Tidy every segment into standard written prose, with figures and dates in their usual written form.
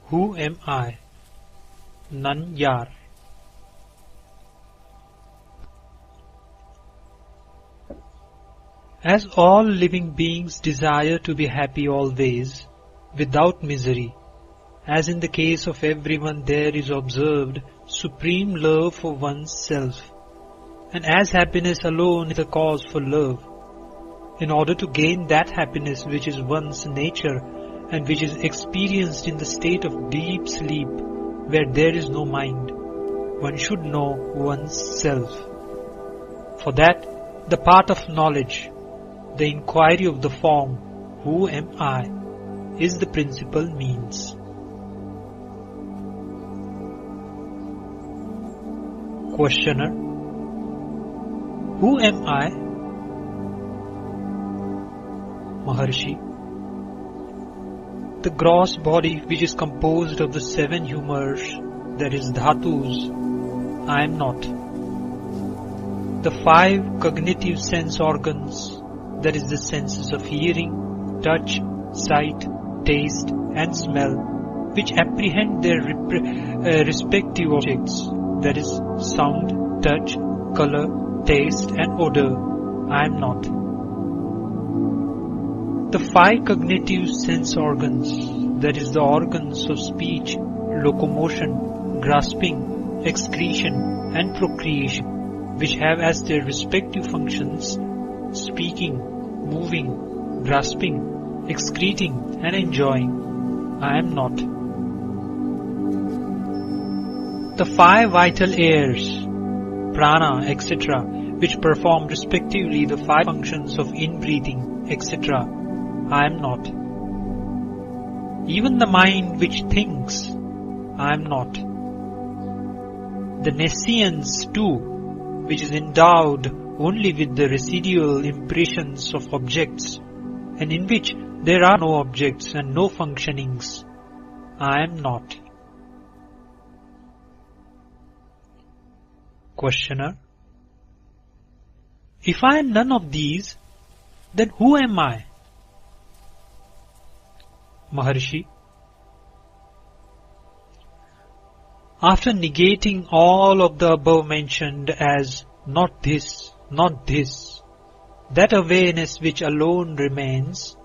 Who am I? None yar. As all living beings desire to be happy always, without misery, as in the case of everyone there is observed supreme love for one's self, and as happiness alone is a cause for love, in order to gain that happiness which is one's nature and which is experienced in the state of deep sleep where there is no mind, one should know one's self. For that, the path of knowledge, the inquiry of the form, who am I, is the principal means. Questioner: Who am I? Maharshi: the gross body which is composed of the 7 humors, that is dhatus, I am not. The 5 cognitive sense organs, that is the senses of hearing, touch, sight, taste and smell, which apprehend their respective objects, that is sound, touch, color, taste and odor, I am not. The 5 cognitive sense organs, that is the organs of speech, locomotion, grasping, excretion and procreation, which have as their respective functions speaking, moving, grasping, excreting and enjoying, I am not. The 5 vital airs, prana, etc., which perform respectively the 5 functions of inbreathing, etc., I am not. Even the mind which thinks, I am not. The nescience too, which is endowed only with the residual impressions of objects, and in which there are no objects and no functionings, I am not. Questioner: If I am none of these, then who am I? Maharshi: after negating all of the above mentioned as not this, that awareness which alone remains,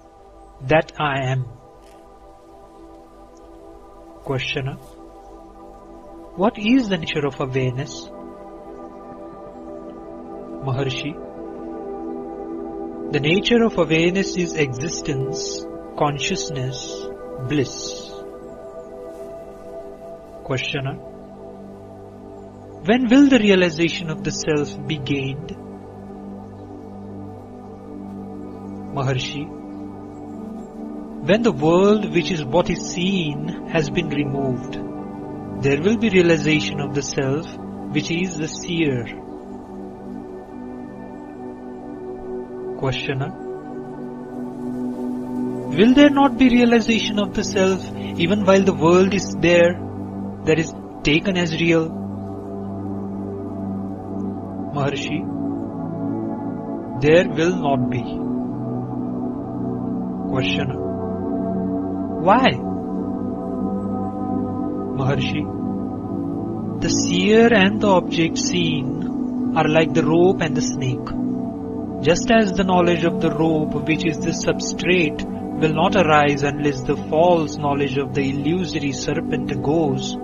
that I am. Questioner: what is the nature of awareness? Maharshi: the nature of awareness is existence, consciousness, bliss. Questioner: when will the realization of the self be gained? Maharshi: when the world which is what is seen has been removed, there will be realization of the self which is the seer. Questioner: will there not be realization of the self even while the world is there, that is taken as real? Maharshi: there will not be. Questioner: why? Maharshi: the seer and the object seen are like the rope and the snake. Just as the knowledge of the rope, which is the substrate, will not arise unless the false knowledge of the illusory serpent goes,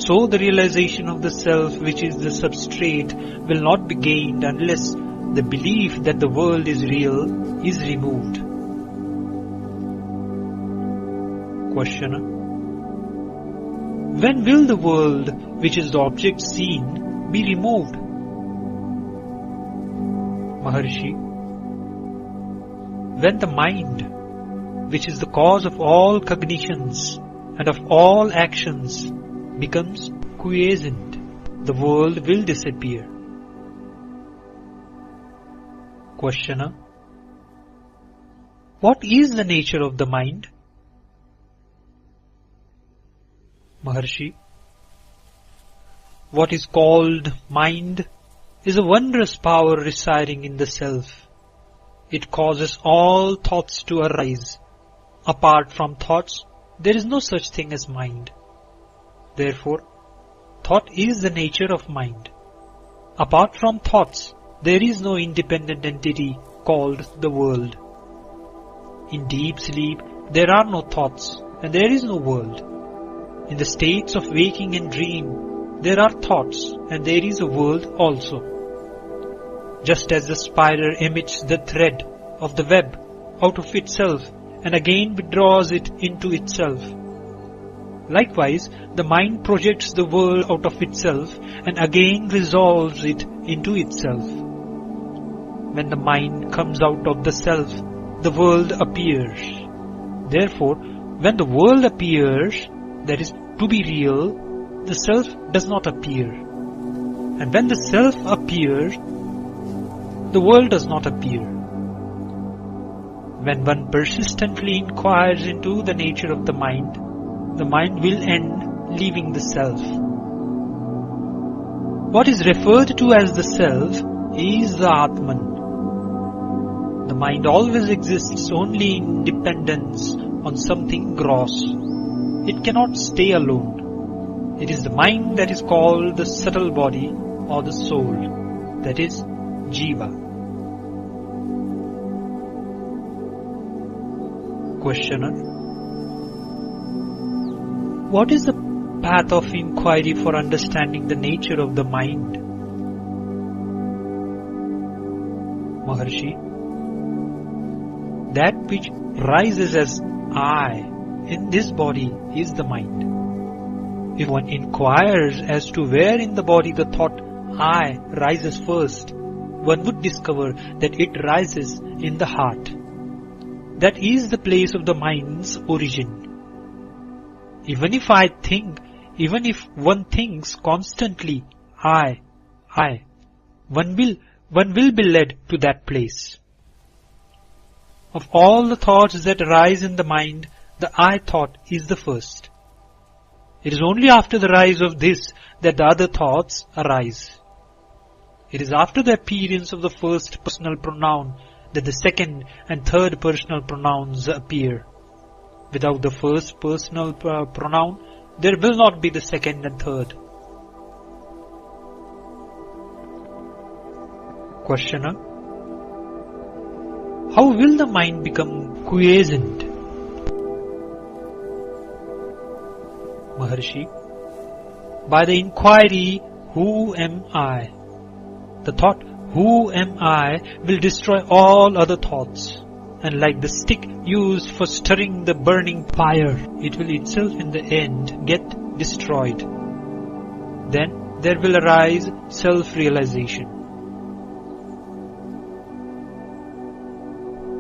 so the realization of the self, which is the substrate, will not be gained unless the belief that the world is real is removed. Questioner: when will the world, which is the object seen, be removed? Maharshi: when the mind, which is the cause of all cognitions and of all actions, becomes quiescent, the world will disappear. Questioner: what is the nature of the mind? Maharshi: what is called mind is a wondrous power residing in the self. It causes all thoughts to arise. Apart from thoughts, there is no such thing as mind. Therefore, thought is the nature of mind. Apart from thoughts, there is no independent entity called the world. In deep sleep, there are no thoughts and there is no world. In the states of waking and dream, there are thoughts and there is a world also. Just as the spider emits the thread of the web out of itself and again withdraws it into itself, likewise, the mind projects the world out of itself and again resolves it into itself. When the mind comes out of the self, the world appears. Therefore, when the world appears, that is, to be real, the self does not appear. And when the self appears, the world does not appear. When one persistently inquires into the nature of the mind will end leaving the self. What is referred to as the self is the Atman. The mind always exists only in dependence on something gross. It cannot stay alone. It is the mind that is called the subtle body or the soul, that is, Jiva. Questioner: what is the path of inquiry for understanding the nature of the mind? Maharshi: that which rises as I in this body is the mind. If one inquires as to where in the body the thought I rises first, one would discover that it rises in the heart. That is the place of the mind's origin. Even if one thinks constantly, I, one will be led to that place. Of all the thoughts that arise in the mind, the I thought is the first. It is only after the rise of this that the other thoughts arise. It is after the appearance of the first personal pronoun that the second and third personal pronouns appear. Without the first personal pronoun, there will not be the second and third. Questioner: how will the mind become quiescent? Maharshi: by the inquiry, who am I? The thought, who am I, will destroy all other thoughts. And like the stick used for stirring the burning fire, it will itself in the end get destroyed. Then there will arise self-realization.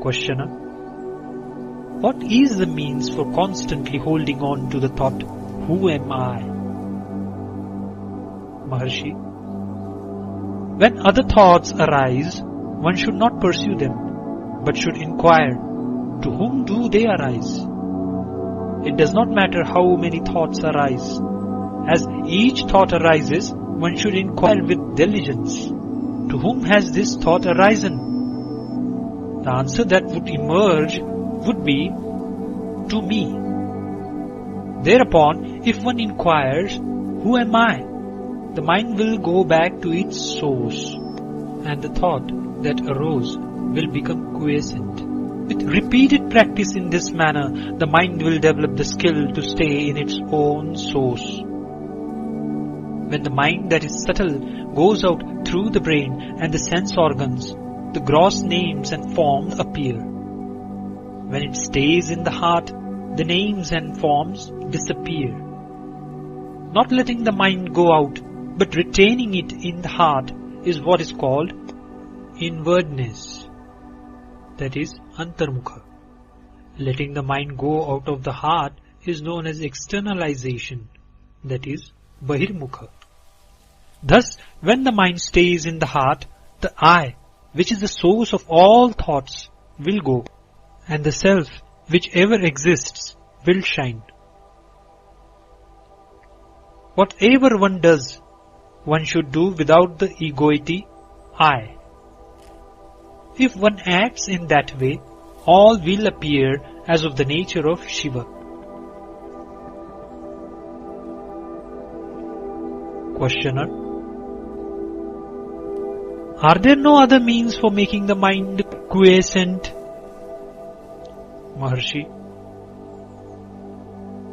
Questioner: what is the means for constantly holding on to the thought, who am I? Maharshi: when other thoughts arise, one should not pursue them, but should inquire, to whom do they arise? It does not matter how many thoughts arise. As each thought arises, one should inquire with diligence, to whom has this thought arisen? The answer that would emerge would be, to me. Thereupon, if one inquires, who am I? The mind will go back to its source, and the thought that arose will become quiescent. With repeated practice in this manner, the mind will develop the skill to stay in its own source. When the mind that is subtle goes out through the brain and the sense organs, the gross names and forms appear. When it stays in the heart, the names and forms disappear. Not letting the mind go out, but retaining it in the heart is what is called inwardness, that is, antarmukha. Letting the mind go out of the heart is known as externalization, that is, bahirmukha. Thus, when the mind stays in the heart, the I, which is the source of all thoughts, will go, and the self, which ever exists, will shine. Whatever one does, one should do without the egoity, I. If one acts in that way, all will appear as of the nature of Shiva. Questioner: Are there no other means for making the mind quiescent? Maharshi: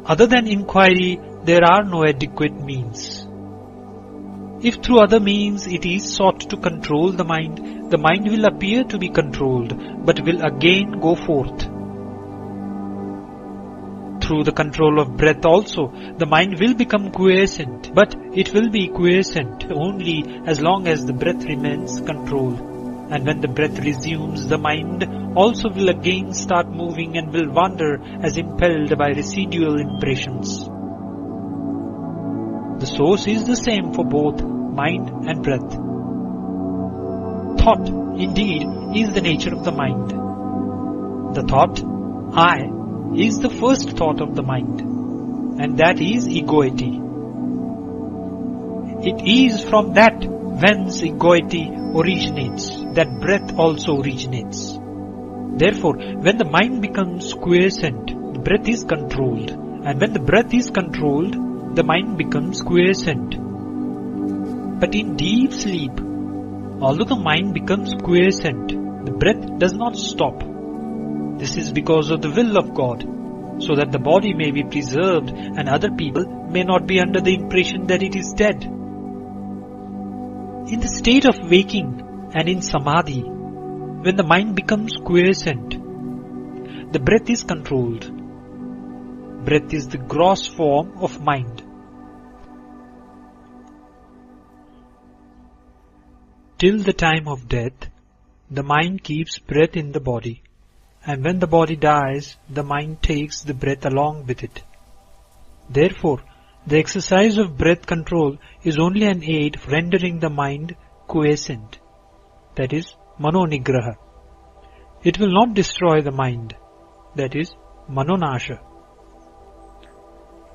Other than inquiry, there are no adequate means. If through other means it is sought to control the mind will appear to be controlled, but will again go forth. Through the control of breath also, the mind will become quiescent, but it will be quiescent only as long as the breath remains controlled. And when the breath resumes, the mind also will again start moving and will wander as impelled by residual impressions. The source is the same for both mind and breath. Thought, indeed, is the nature of the mind. The thought, I, is the first thought of the mind, and that is egoity. It is from that whence egoity originates that breath also originates. Therefore, when the mind becomes quiescent, the breath is controlled, and when the breath is controlled, the mind becomes quiescent. But in deep sleep, although the mind becomes quiescent, the breath does not stop. This is because of the will of God, so that the body may be preserved and other people may not be under the impression that it is dead. In the state of waking and in samadhi, when the mind becomes quiescent, the breath is controlled. Breath is the gross form of mind. Till the time of death, the mind keeps breath in the body. And when the body dies, the mind takes the breath along with it. Therefore, the exercise of breath control is only an aid for rendering the mind quiescent, that is, manonigraha. It will not destroy the mind, that is, manonasha.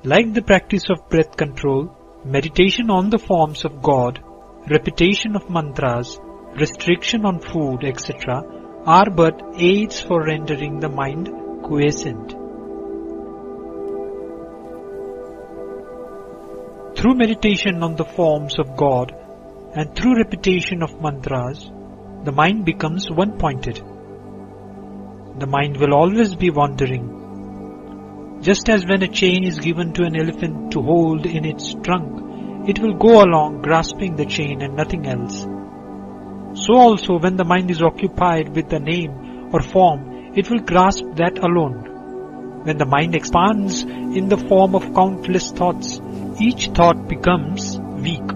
Like the practice of breath control, meditation on the forms of God, repetition of mantras, restriction on food, etc., are but aids for rendering the mind quiescent. Through meditation on the forms of God and through repetition of mantras, the mind becomes one-pointed. The mind will always be wandering. Just as when a chain is given to an elephant to hold in its trunk, it will go along grasping the chain and nothing else. So also when the mind is occupied with a name or form, it will grasp that alone. When the mind expands in the form of countless thoughts, each thought becomes weak.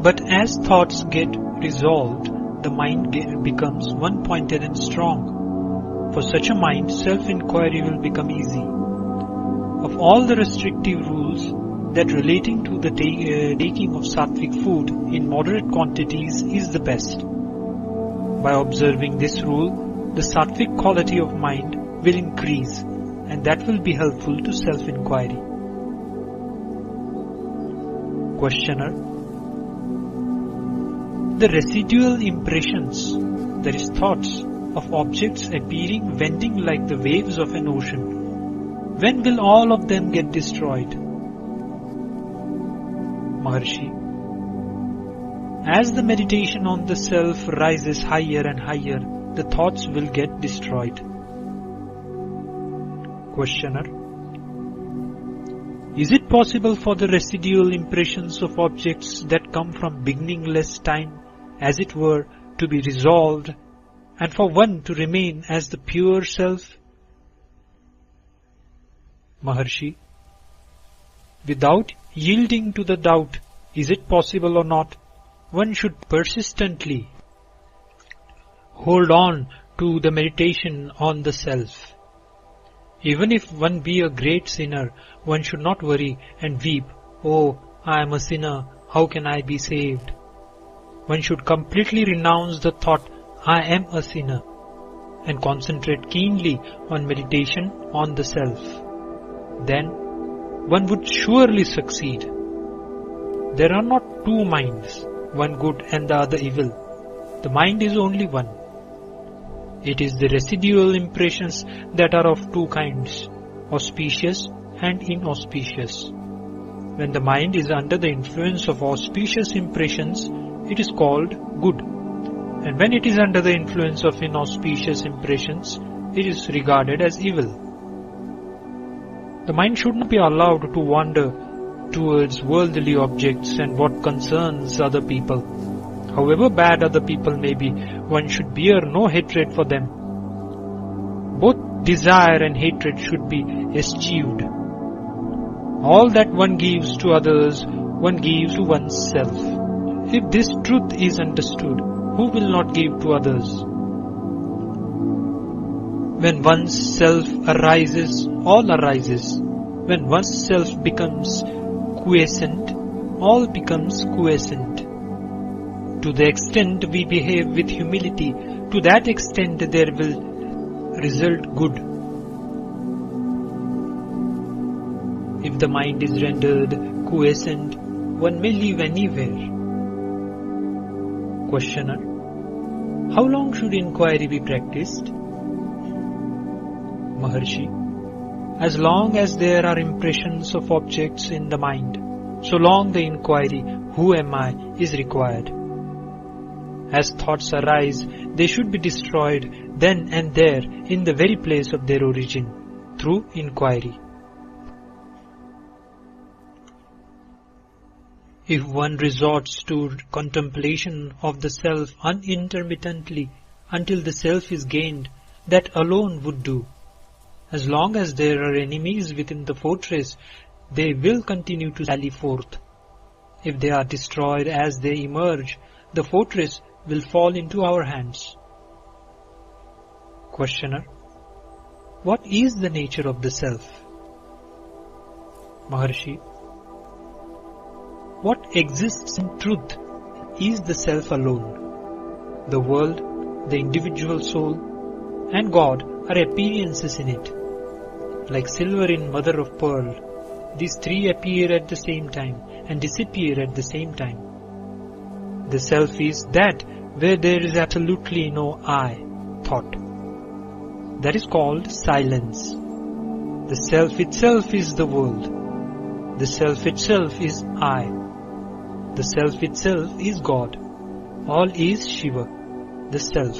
But as thoughts get resolved, the mind becomes one-pointed and strong. For such a mind, self-inquiry will become easy. Of all the restrictive rules, that relating to the taking of sattvic food in moderate quantities is the best. By observing this rule, the sattvic quality of mind will increase, and that will be helpful to self-inquiry. Questioner: The residual impressions, that is thoughts, of objects appearing wending like the waves of an ocean, when will all of them get destroyed? Maharshi: As the meditation on the self rises higher and higher, the thoughts will get destroyed. Questioner: Is it possible for the residual impressions of objects that come from beginningless time, as it were, to be resolved, and for one to remain as the pure self? Maharshi: Without yielding to the doubt, is it possible or not, one should persistently hold on to the meditation on the self. Even if one be a great sinner, one should not worry and weep, "Oh, I am a sinner, how can I be saved?" One should completely renounce the thought, "I am a sinner," and concentrate keenly on meditation on the self. Then one would surely succeed. There are not two minds, one good and the other evil. The mind is only one. It is the residual impressions that are of two kinds, auspicious and inauspicious. When the mind is under the influence of auspicious impressions, it is called good, and when it is under the influence of inauspicious impressions, it is regarded as evil. The mind should not be allowed to wander towards worldly objects and what concerns other people. However bad other people may be, one should bear no hatred for them. Both desire and hatred should be eschewed. All that one gives to others, one gives to oneself. If this truth is understood, who will not give to others? When one's self arises, all arises. When one's self becomes quiescent, all becomes quiescent. To the extent we behave with humility, to that extent there will result good. If the mind is rendered quiescent, one may live anywhere. Questioner: how long should inquiry be practiced? Maharshi: as long as there are impressions of objects in the mind, so long the inquiry, who am I, is required. As thoughts arise, they should be destroyed then and there in the very place of their origin, through inquiry. If one resorts to contemplation of the self unintermittently until the self is gained, that alone would do. As long as there are enemies within the fortress, they will continue to sally forth. If they are destroyed as they emerge, the fortress will fall into our hands. Questioner: what is the nature of the self? Maharshi: what exists in truth is the self alone. The world, the individual soul, and God are appearances in it. Like silver in mother of pearl, these three appear at the same time and disappear at the same time. The self is that where there is absolutely no I, thought. That is called silence. The self itself is the world. The self itself is I. The self itself is God. All is Shiva, the self.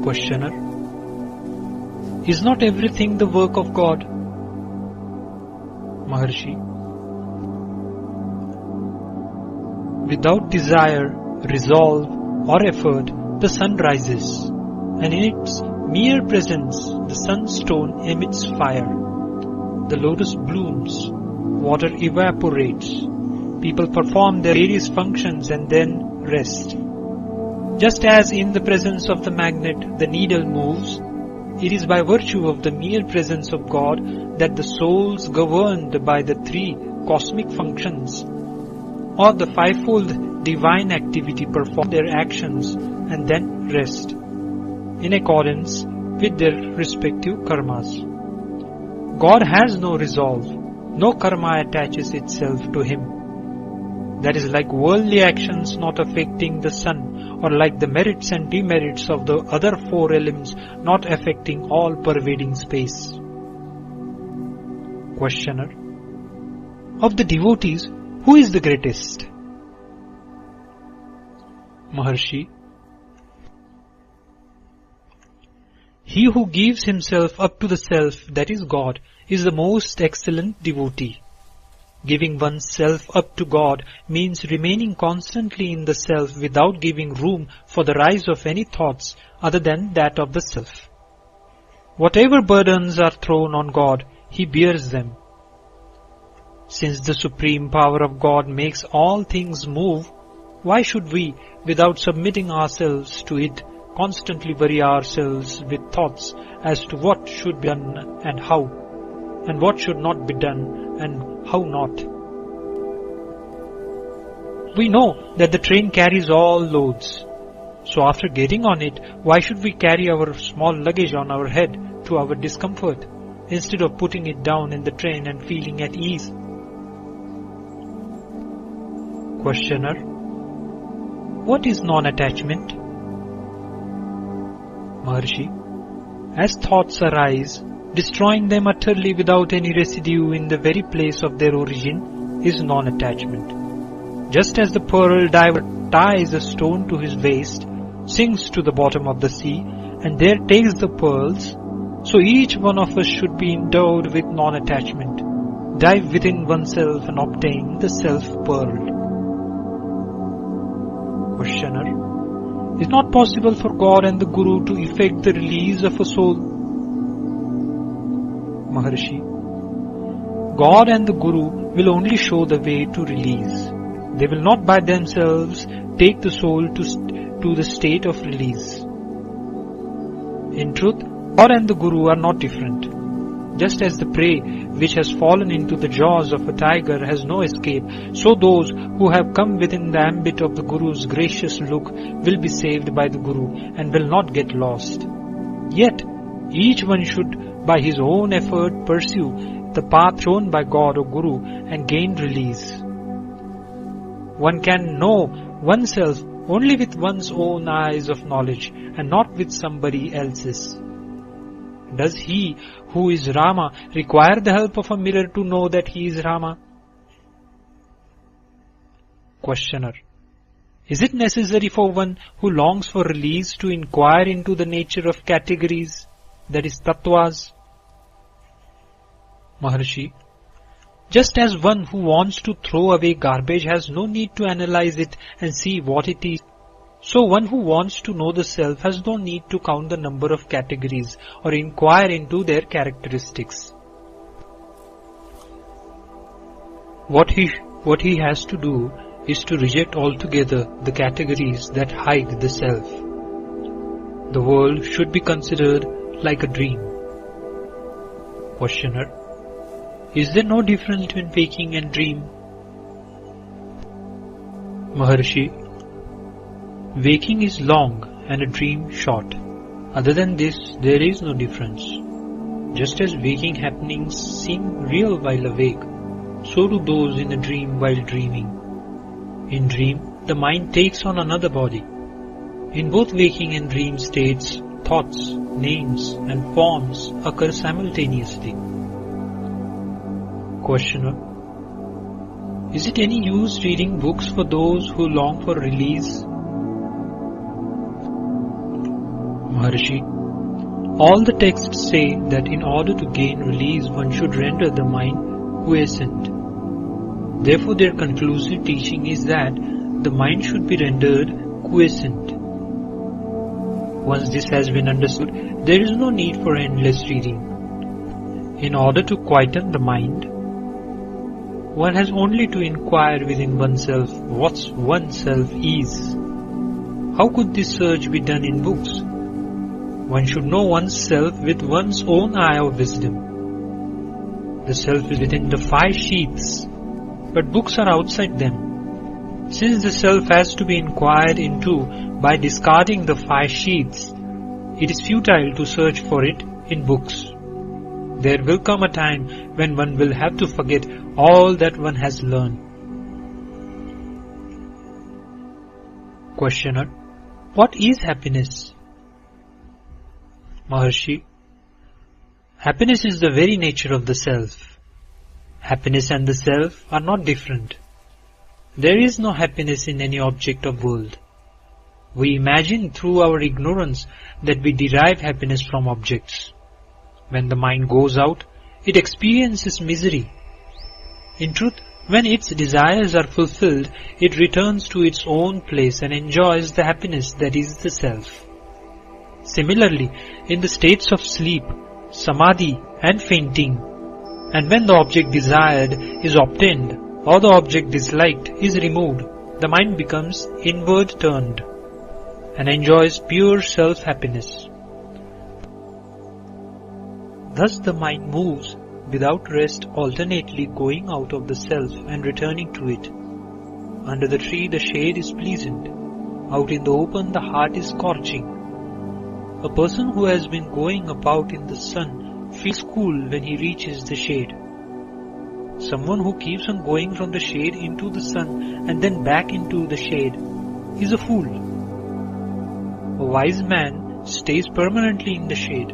Questioner: is not everything the work of God? Maharshi: without desire, resolve, or effort, the sun rises, and in its mere presence, the sunstone emits fire. The lotus blooms, water evaporates. People perform their various functions and then rest. Just as in the presence of the magnet the needle moves, it is by virtue of the mere presence of God that the souls governed by the three cosmic functions or the fivefold divine activity perform their actions and then rest in accordance with their respective karmas. God has no resolve. No karma attaches itself to him. That is like worldly actions not affecting the sun, or like the merits and demerits of the other four elements not affecting all pervading space. Questioner: of the devotees, who is the greatest? Maharshi: he who gives himself up to the self, that is God, is the most excellent devotee. Giving oneself up to God means remaining constantly in the self without giving room for the rise of any thoughts other than that of the self. Whatever burdens are thrown on God, He bears them. Since the supreme power of God makes all things move, why should we, without submitting ourselves to it, constantly worry ourselves with thoughts as to what should be done and how, and what should not be done and how not? We know that the train carries all loads. So after getting on it, why should we carry our small luggage on our head to our discomfort, instead of putting it down in the train and feeling at ease? Questioner: what is non-attachment? Maharshi: as thoughts arise, destroying them utterly without any residue in the very place of their origin, is non-attachment. Just as the pearl diver ties a stone to his waist, sinks to the bottom of the sea, and there takes the pearls, so each one of us should be endowed with non-attachment, dive within oneself and obtain the self-pearl. Questioner: is it not possible for God and the Guru to effect the release of a soul? Maharshi: God and the Guru will only show the way to release. They will not by themselves take the soul to the state of release. In truth, God and the Guru are not different. Just as the prey which has fallen into the jaws of a tiger has no escape, so those who have come within the ambit of the Guru's gracious look will be saved by the Guru and will not get lost. Yet, each one should by his own effort pursue the path shown by God or Guru and gain release. One can know oneself only with one's own eyes of knowledge and not with somebody else's. Does he who is Rama require the help of a mirror to know that he is Rama? Questioner: is it necessary for one who longs for release to inquire into the nature of categories, that is tattvas? Maharshi: just as one who wants to throw away garbage has no need to analyze it and see what it is, so one who wants to know the self has no need to count the number of categories or inquire into their characteristics. What he has to do is to reject altogether the categories that hide the self. The world should be considered like a dream. Questioner: is there no difference between waking and dream? Maharshi: waking is long and a dream short. Other than this, there is no difference. Just as waking happenings seem real while awake, so do those in a dream while dreaming. In dream, the mind takes on another body. In both waking and dream states, thoughts, names and forms occur simultaneously. Questioner: is it any use reading books for those who long for release? Maharshi: all the texts say that in order to gain release one should render the mind quiescent. Therefore their conclusive teaching is that the mind should be rendered quiescent. Once this has been understood, there is no need for endless reading. In order to quieten the mind, one has only to inquire within oneself what oneself is. How could this search be done in books? One should know oneself with one's own eye of wisdom. The self is within the 5 sheaths, but books are outside them. Since the self has to be inquired into by discarding the 5 sheaths, it is futile to search for it in books. There will come a time when one will have to forget all that one has learned. Questioner: what is happiness? Maharshi: happiness is the very nature of the self. Happiness and the self are not different. There is no happiness in any object of world. We imagine through our ignorance that we derive happiness from objects. When the mind goes out, it experiences misery. In truth, when its desires are fulfilled, it returns to its own place and enjoys the happiness that is the self. Similarly, in the states of sleep, samadhi and fainting, and when the object desired is obtained or the object disliked is removed, the mind becomes inward turned and enjoys pure self-happiness. Thus the mind moves without rest, alternately going out of the self and returning to it. Under the tree the shade is pleasant, out in the open the heart is scorching. A person who has been going about in the sun feels cool when he reaches the shade. Someone who keeps on going from the shade into the sun and then back into the shade is a fool. A wise man stays permanently in the shade.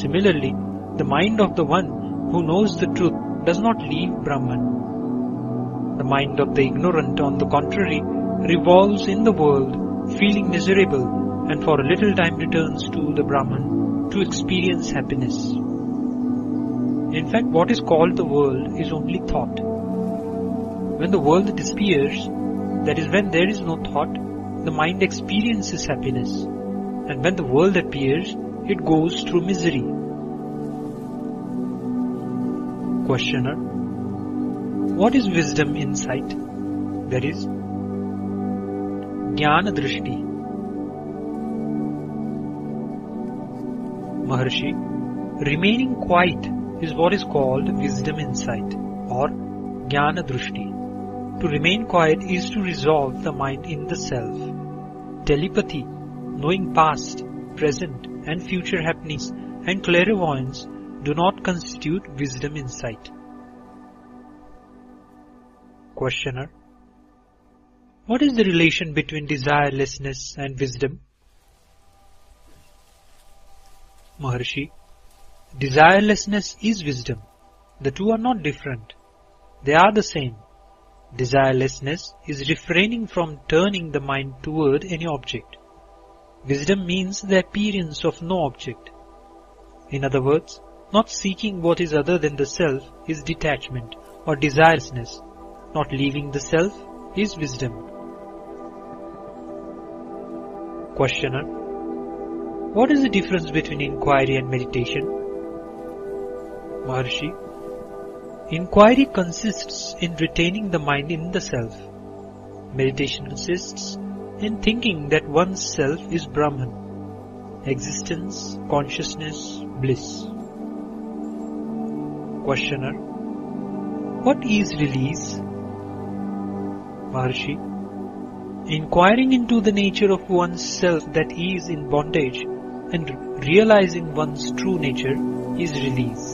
Similarly, The mind of the one who knows the truth does not leave Brahman. The mind of the ignorant, on the contrary, revolves in the world, feeling miserable, and for a little time returns to the Brahman to experience happiness. In fact, what is called the world is only thought. When the world disappears, that is when there is no thought, the mind experiences happiness, and when the world appears, it goes through misery. Questioner: what is wisdom insight? That is, Jnana Drishti. Maharshi: remaining quiet is what is called wisdom insight or Jnana Drishti. To remain quiet is to resolve the mind in the self. Telepathy, knowing past, present and future happenings, and clairvoyance do not constitute wisdom insight. Questioner: what is the relation between desirelessness and wisdom? Maharshi: desirelessness is wisdom. The two are not different. They are the same. Desirelessness is refraining from turning the mind toward any object. Wisdom means the appearance of no object. In other words, not seeking what is other than the self is detachment or desirelessness. Not leaving the self is wisdom. Questioner: what is the difference between inquiry and meditation? Maharshi: inquiry consists in retaining the mind in the self. Meditation consists in thinking that one's self is Brahman, existence, consciousness, bliss. Questioner: what is release? Maharshi: inquiring into the nature of one's self that is in bondage and realizing one's true nature is release.